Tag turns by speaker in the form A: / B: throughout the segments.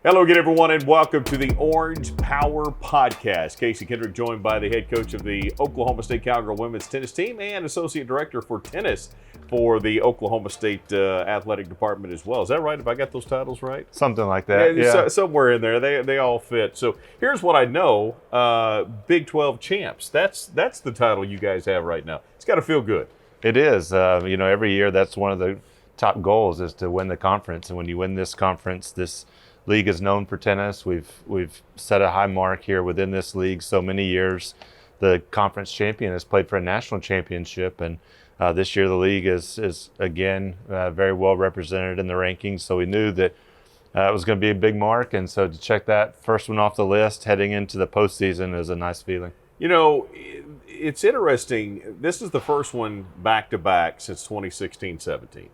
A: Hello again, everyone, and welcome to the Orange Power Podcast. Casey Kendrick joined by the head coach of the Oklahoma State Cowgirl women's tennis team and associate director for tennis for the Oklahoma State athletic department as well. Is that right? Have I got those titles right?
B: Something like that, yeah.
A: Somewhere in there. They all fit. So here's what I know. Big 12 champs. That's the title you guys have right now. It's got to feel good.
B: It is. Every year that's one of the top goals is to win the conference. And when you win this conference, this league is known for tennis. We've set a high mark here within this league so many years. The conference champion has played for a national championship, and this year the league is again very well represented in the rankings. So we knew that it was going to be a big mark, and so to check that first one off the list heading into the postseason is a nice feeling.
A: You know, it's interesting. This is the first one back-to-back since 2016-17.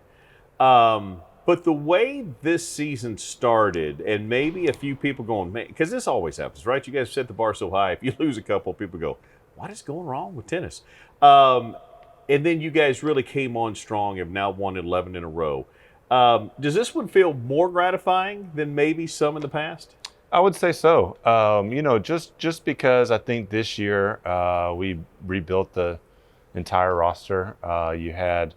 A: But the way this season started, and maybe a few people going, man, because this always happens, right? You guys set the bar so high. If you lose a couple, people go, what is going wrong with tennis? And then you guys really came on strong, have now won 11 in a row. Does this one feel more gratifying than maybe some in the past?
B: I would say so. Just because I think this year we rebuilt the entire roster. You had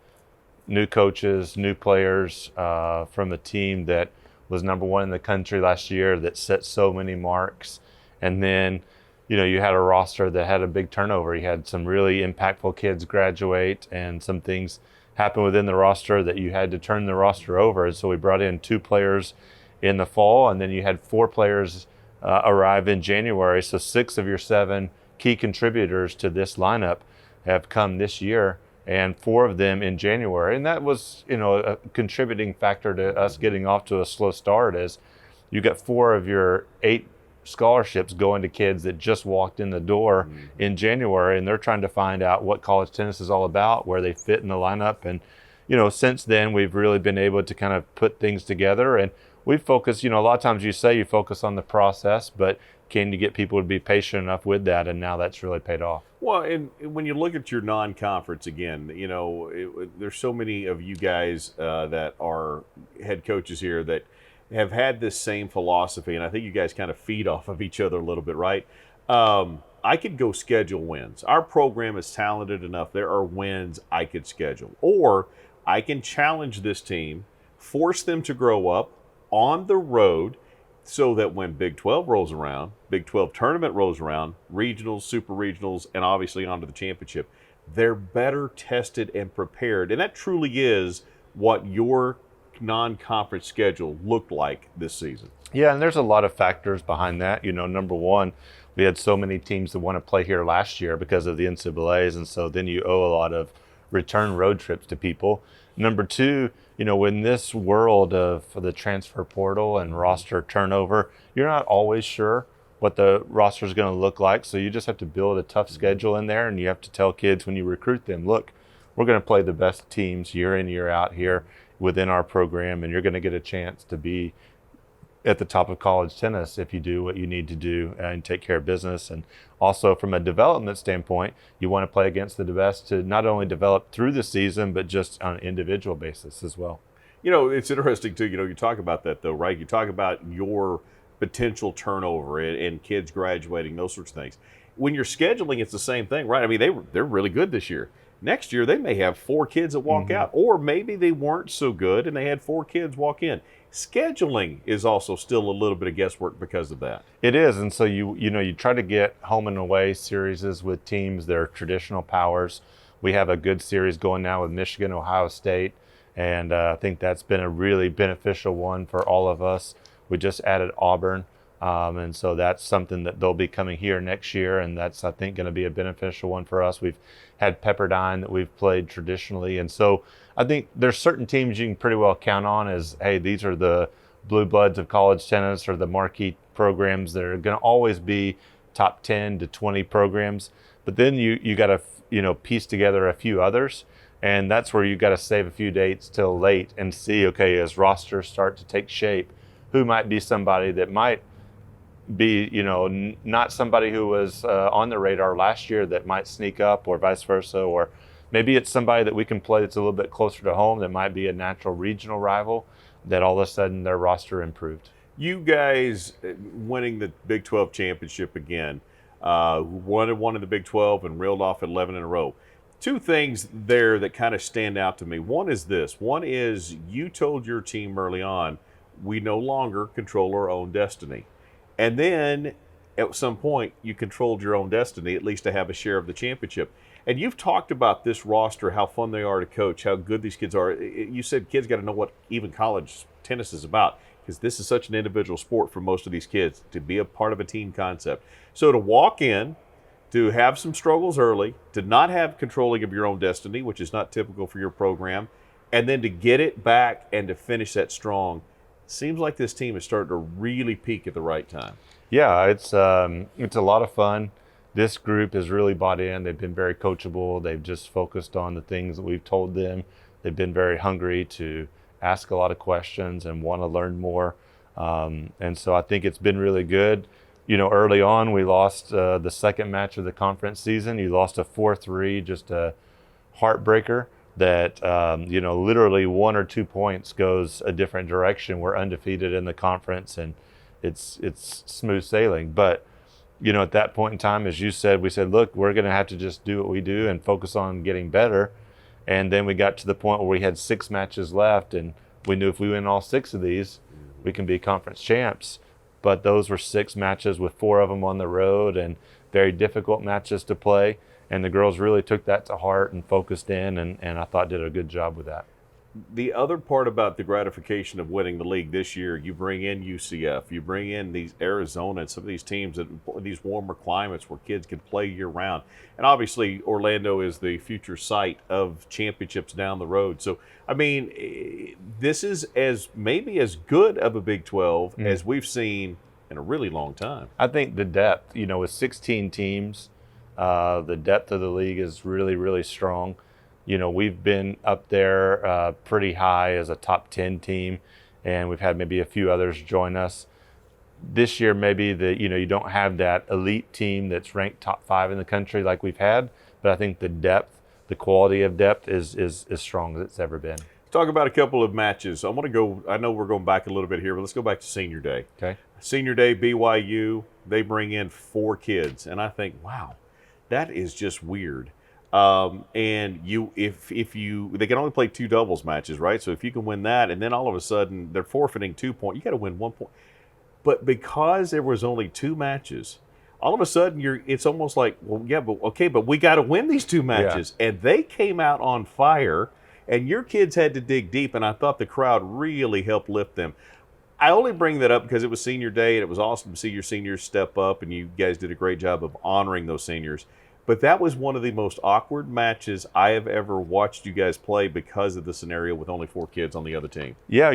B: new coaches, new players from a team that was number one in the country last year that set so many marks. And then, you had a roster that had a big turnover. You had some really impactful kids graduate and some things happen within the roster that you had to turn the roster over. And so we brought in 2 players in the fall, and then you had 4 players arrive in January. So 6 of your 7 key contributors to this lineup have come this year, and 4 of them in January. And that was, a contributing factor to us getting off to a slow start is you got 4 of your 8 scholarships going to kids that just walked in the door in January, and they're trying to find out what college tennis is all about, where they fit in the lineup. And, since then we've really been able to kind of put things together, and we focus, a lot of times you say you focus on the process, but can you get people to be patient enough with that? And now that's really paid off.
A: Well, and when you look at your non-conference again, there's so many of you guys that are head coaches here that have had this same philosophy, and I think you guys kind of feed off of each other a little bit, right? I could go schedule wins. Our program is talented enough. There are wins I could schedule. Or I can challenge this team, force them to grow up on the road, so that when Big 12 rolls around, Big 12 tournament rolls around, regionals, super regionals, and obviously onto the championship, they're better tested and prepared. And that truly is what your non-conference schedule looked like this season.
B: Yeah, and there's a lot of factors behind that. Number one, we had so many teams that want to play here last year because of the NCAAs, and so then you owe a lot of return road trips to people. Number two, in this world of the transfer portal and roster turnover, you're not always sure what the roster is going to look like. So you just have to build a tough schedule in there, and you have to tell kids when you recruit them, look, we're going to play the best teams year in, year out here within our program, and you're going to get a chance to be at the top of college tennis if you do what you need to do and take care of business. And also from a development standpoint, you want to play against the best to not only develop through the season, but just on an individual basis as well.
A: It's interesting too, you talk about that though, right? You talk about your potential turnover and kids graduating, those sorts of things. When you're scheduling, it's the same thing, right? I mean, they're really good this year. Next year, they may have 4 kids that walk out, or maybe they weren't so good and they had 4 kids walk in. Scheduling is also still a little bit of guesswork because of that.
B: It is, and so you try to get home and away series with teams that are traditional powers. We have a good series going now with Michigan, Ohio State, and I think that's been a really beneficial one for all of us. We just added Auburn, and so that's something that they'll be coming here next year, and that's, I think, going to be a beneficial one for us. We've had Pepperdine that we've played traditionally, and so I think there's certain teams you can pretty well count on as, hey, these are the blue bloods of college tennis or the marquee programs that are going to always be top 10 to 20 programs. But then you got to piece together a few others, and that's where you got to save a few dates till late and see, okay, as rosters start to take shape, who might be somebody that might be, not somebody who was on the radar last year that might sneak up, or vice versa, or maybe it's somebody that we can play that's a little bit closer to home that might be a natural regional rival that all of a sudden their roster improved.
A: You guys winning the Big 12 championship again, won in the Big 12 and reeled off 11 in a row. Two things there that kind of stand out to me. One is this. One is you told your team early on, we no longer control our own destiny. And then at some point, you controlled your own destiny, at least to have a share of the championship. And you've talked about this roster, how fun they are to coach, how good these kids are. You said kids got to know what even college tennis is about, because this is such an individual sport for most of these kids, to be a part of a team concept. So to walk in, to have some struggles early, to not have controlling of your own destiny, which is not typical for your program, and then to get it back and to finish that strong, seems like this team is starting to really peak at the right time.
B: Yeah, it's a lot of fun. This group has really bought in. They've been very coachable. They've just focused on the things that we've told them. They've been very hungry to ask a lot of questions and want to learn more. And so I think it's been really good. Early on, we lost the second match of the conference season. You lost a 4-3, just a heartbreaker that, literally 1 or 2 points goes a different direction. We're undefeated in the conference, and it's smooth sailing. But, at that point in time, as you said, we said, look, we're going to have to just do what we do and focus on getting better. And then we got to the point where we had 6 matches left, and we knew if we win all 6 of these, we can be conference champs. But those were 6 matches with 4 of them on the road and very difficult matches to play. And the girls really took that to heart and focused in, and I thought did a good job with that.
A: The other part about the gratification of winning the league this year, you bring in UCF, you bring in these Arizona and some of these teams that these warmer climates where kids can play year round. And obviously Orlando is the future site of championships down the road. So, I mean, this is maybe as good of a Big 12 as we've seen in a really long time.
B: I think the depth, with 16 teams, the depth of the league is really, really strong. We've been up there pretty high as a top 10 team, and we've had maybe a few others join us. This year, maybe you don't have that elite team that's ranked top 5 in the country like we've had, but I think the depth, the quality of depth is as strong as it's ever been.
A: Let's talk about a couple of matches. I know we're going back a little bit here, but let's go back to Senior Day.
B: Okay.
A: Senior Day, BYU, they bring in 4 kids, and I think, wow, that is just weird. And if they can only play 2 doubles matches, right? So if you can win that, and then all of a sudden they're forfeiting 2 points, you got to win 1 point. But because there was only 2 matches, all of a sudden it's almost like, well, yeah, but okay, but we got to win these 2 matches, and they came out on fire, and your kids had to dig deep, and I thought the crowd really helped lift them. I only bring that up because it was Senior Day, and it was awesome to see your seniors step up, and you guys did a great job of honoring those seniors. But that was one of the most awkward matches I have ever watched you guys play because of the scenario with only 4 kids on the other team.
B: Yeah,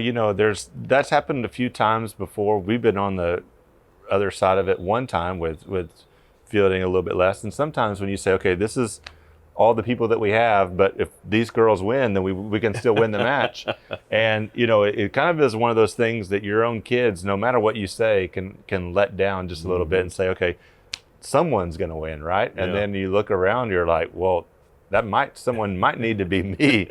B: that's happened a few times before. We've been on the other side of it one time with fielding a little bit less. And sometimes when you say, okay, this is all the people that we have, but if these girls win, then we can still win the match. And, it kind of is one of those things that your own kids, no matter what you say, can let down just a little bit and say, okay, someone's going to win, right? And then you look around, you're like, well, someone might need to be me.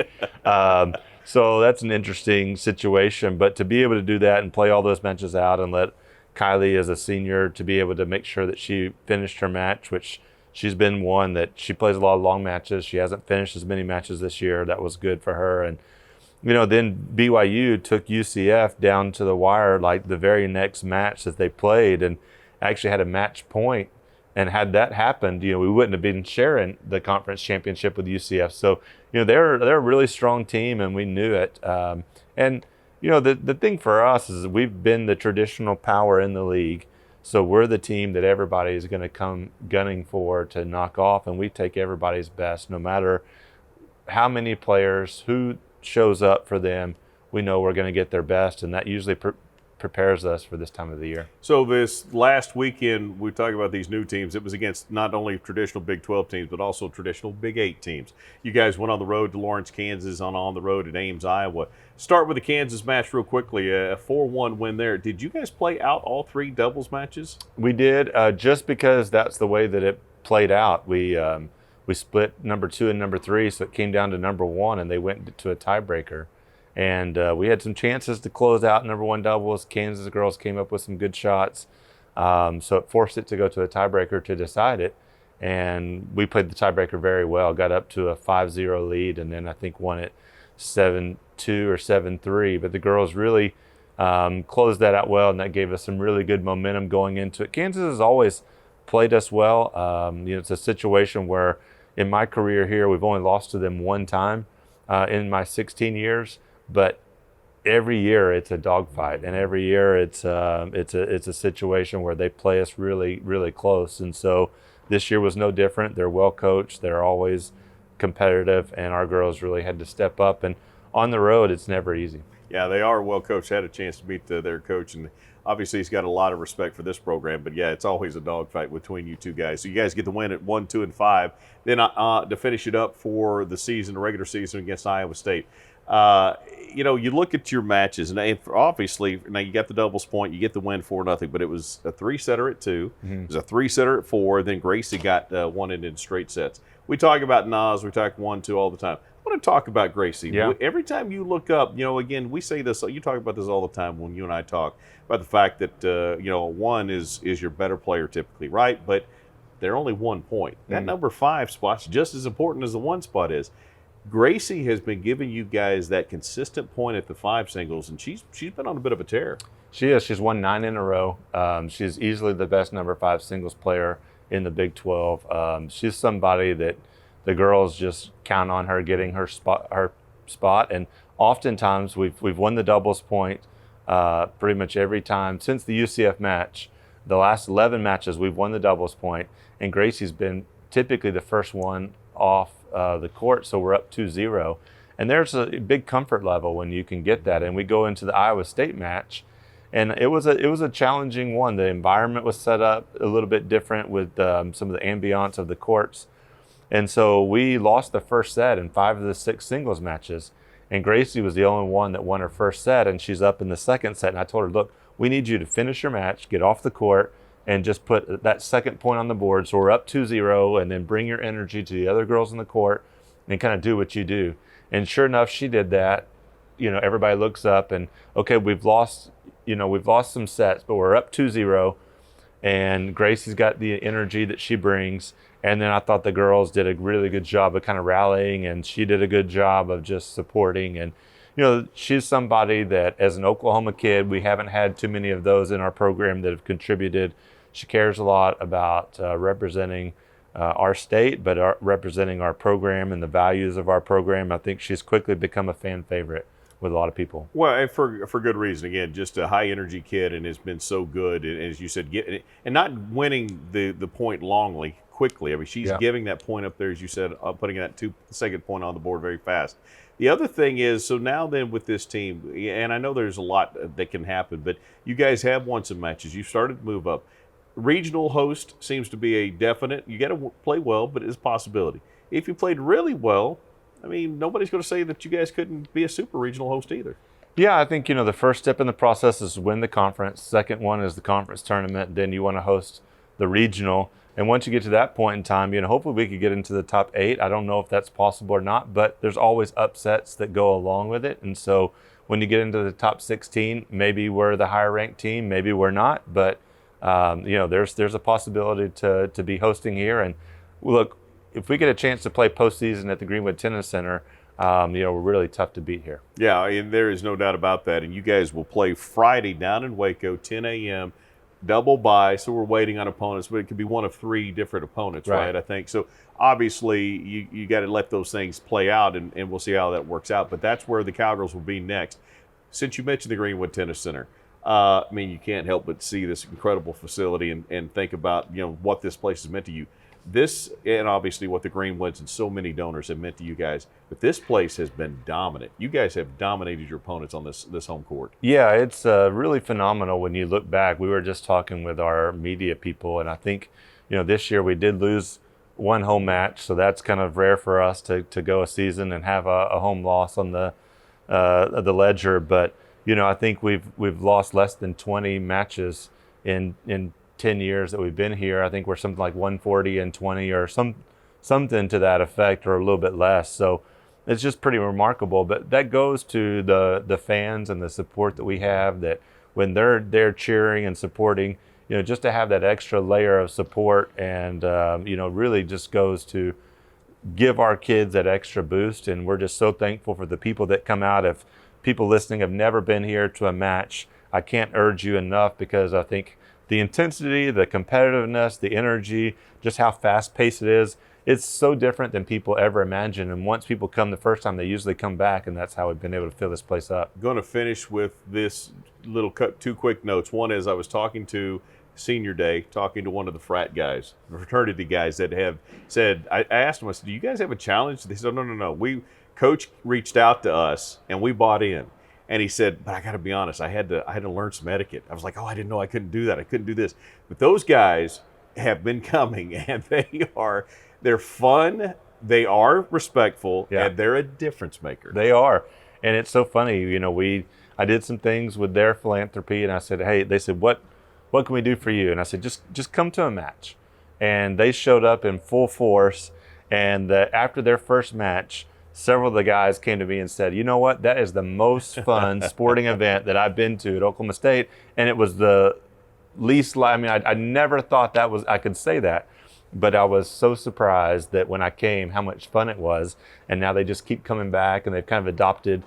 B: So that's an interesting situation. But to be able to do that and play all those matches out and let Kylie, as a senior, to be able to make sure that she finished her match, which she's been one that she plays a lot of long matches. She hasn't finished as many matches this year. That was good for her. And, then BYU took UCF down to the wire like the very next match that they played and actually had a match point. And had that happened, we wouldn't have been sharing the conference championship with UCF. So, they're a really strong team, and we knew it. And the thing for us is we've been the traditional power in the league. So we're the team that everybody is going to come gunning for to knock off, and we take everybody's best, no matter how many players, who shows up for them. We know we're going to get their best, and that usually prepares us for this time of the year.
A: So this last weekend, we talk about these new teams. It was against not only traditional Big 12 teams, but also traditional Big 8 teams. You guys went on the road to Lawrence, Kansas, on the road at Ames, Iowa. Start with the Kansas match real quickly, a 4-1 win there. Did you guys play out all 3 doubles matches?
B: We did, just because that's the way that it played out. We split number 2 and number 3, so it came down to number 1, and they went to a tiebreaker. And we had some chances to close out number one doubles. Kansas girls came up with some good shots. So it forced it to go to a tiebreaker to decide it. And we played the tiebreaker very well, got up to a 5-0 lead, and then I think won it 7-2 or 7-3. But the girls really closed that out well, and that gave us some really good momentum going into it. Kansas has always played us well. It's a situation where in my career here, we've only lost to them one time in my 16 years, but every year it's a dogfight, and every year it's a situation where they play us really, really close. And so this year was no different. They're well coached. They're always competitive, and our girls really had to step up. And on the road, it's never easy.
A: Yeah, they are well coached. I had a chance to meet their coach, and obviously he's got a lot of respect for this program. But yeah, it's always a dogfight between you two guys. So you guys get the win at 1, 2, and 5. Then to finish it up for the season, the regular season against Iowa State. You look at your matches, and obviously now you got the doubles point, you get the win 4-0, but it was a 3-setter at 2, It was a 3-setter at 4. Then Gracie got one in straight sets. We talk about Nas, we talk 1-2 all the time. I want to talk about Gracie.
B: Yeah.
A: Every time you look up, again, we say this, you talk about this all the time when you and I talk about the fact that, 1 is your better player typically, right? But they're only 1 point. That number 5 spot's just as important as the 1 spot is. Gracie has been giving you guys that consistent point at the 5 singles, and she's been on a bit of a tear.
B: She is. She's won 9 in a row. She's easily the best number 5 singles player in the Big 12. She's somebody that the girls just count on her getting her spot. And oftentimes we've won the doubles point pretty much every time since the UCF match. The last 11 matches we've won the doubles point, and Gracie's been typically the first one off the court, so we're up 2-0. And there's a big comfort level when you can get that. And we go into the Iowa State match, and it was a challenging one. The environment was set up a little bit different with some of the ambiance of the courts. And so we lost the first set in 5 of the 6 singles matches. And Gracie was the only one that won her first set, and she's up in the second set. And I told her, look, we need you to finish your match, get off the court, and just put that second point on the board. So we're up 2-0, and then bring your energy to the other girls in the court and kind of do what you do. And sure enough, she did that. Everybody looks up and, okay, we've lost some sets, but we're up 2-0. And Gracie's got the energy that she brings. And then I thought the girls did a really good job of kind of rallying, and she did a good job of just supporting. And, she's somebody that as an Oklahoma kid, we haven't had too many of those in our program that have contributed. She cares a lot about representing our state, but representing our program and the values of our program. I think she's quickly become a fan favorite with a lot of people.
A: Well, and for good reason. Again, just a high energy kid, and has been so good. And as you said, and not winning the point longly, quickly. I mean, she's giving that point up there, as you said, putting that second point on the board very fast. The other thing is, so now then with this team, and I know there's a lot that can happen, but you guys have won some matches. You've started to move up. Regional host seems to be a definite. You got to play well, but it's a possibility. If you played really well, I mean, nobody's going to say that you guys couldn't be a super regional host either.
B: Yeah, I think, the first step in the process is to win the conference. Second one is the conference tournament. Then you want to host the regional. And once you get to that point in time, hopefully we could get into the top 8. I don't know if that's possible or not, but there's always upsets that go along with it. And so when you get into the top 16, maybe we're the higher ranked team, maybe we're not. But, there's a possibility to be hosting here. And look, if we get a chance to play postseason at the Greenwood Tennis Center, we're really tough to beat here.
A: Yeah, and there is no doubt about that. And you guys will play Friday down in Waco, 10 a.m., double bye, so we're waiting on opponents, but it could be one of 3 different opponents, right? I think. So obviously you got to let those things play out, and we'll see how that works out. But that's where the Cowgirls will be next. Since you mentioned the Greenwood Tennis Center, you can't help but see this incredible facility and think about, what this place has meant to you. This, and obviously what the Greenwoods and so many donors have meant to you guys, but this place has been dominant. You guys have dominated your opponents on this home court.
B: Yeah, it's really phenomenal when you look back. We were just talking with our media people, and I think, this year we did lose one home match, so that's kind of rare for us to go a season and have a home loss on the ledger. But, I think we've lost less than 20 matches in 10 years that we've been here. I think we're something like 140 and 20 or something to that effect, or a little bit less. So it's just pretty remarkable. But that goes to the fans and the support that we have, that when they're cheering and supporting, just to have that extra layer of support, and really just goes to give our kids that extra boost. And we're just so thankful for the people that come out. If people listening have never been here to a match, I can't urge you enough, because I think the intensity, the competitiveness, the energy, just how fast-paced it is, it's so different than people ever imagined. And once people come the first time, they usually come back, and that's how we've been able to fill this place up.
A: Going to finish with this little two quick notes. One is, I was talking to senior day, talking to one of the frat guys, the fraternity guys, that have said, I asked them, I said, do you guys have a challenge? They said, no. Coach reached out to us and we bought in. And he said, but I got to be honest, I had to learn some etiquette. I was like, I didn't know I couldn't do that. I couldn't do this. But those guys have been coming, and they're fun, they are respectful, and they're a difference maker.
B: They are. And it's so funny, I did some things with their philanthropy, and I said, hey, they said, what can we do for you? And I said, just come to a match. And they showed up in full force. And after their first match, several of the guys came to me and said, you know what, that is the most fun sporting event that I've been to at Oklahoma State. And it was the least, I never thought I could say that. But I was so surprised that when I came, how much fun it was. And now they just keep coming back, and they've kind of adopted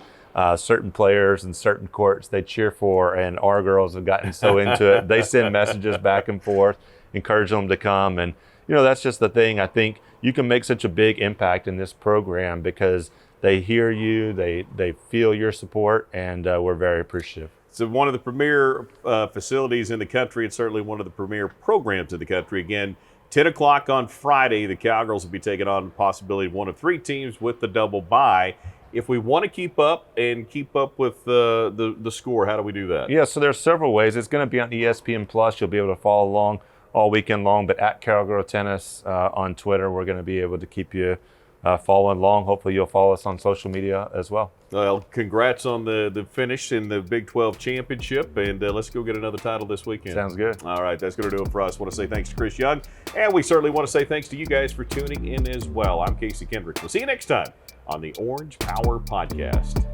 B: certain players and certain courts they cheer for, and our girls have gotten so into it. They send messages back and forth, encourage them to come. And, that's just the thing. I think you can make such a big impact in this program because they hear you, they feel your support, and we're very appreciative.
A: It's one of the premier facilities in the country, and certainly one of the premier programs in the country. Again, 10 o'clock on Friday, the Cowgirls will be taking on the possibility of one of three teams with the double bye. If we want to keep up with the score, how do we do that?
B: Yeah, so there's several ways. It's going to be on ESPN Plus. You'll be able to follow along all weekend long. But at Cowgirl Tennis on Twitter, we're going to be able to keep you following along. Hopefully, you'll follow us on social media as well.
A: Well, congrats on the finish in the Big 12 championship, and let's go get another title this weekend.
B: Sounds good.
A: All right, that's going to do it for us. I want to say thanks to Chris Young, and we certainly want to say thanks to you guys for tuning in as well. I'm Casey Kendrick. We'll see you next time on the Orange Power Podcast.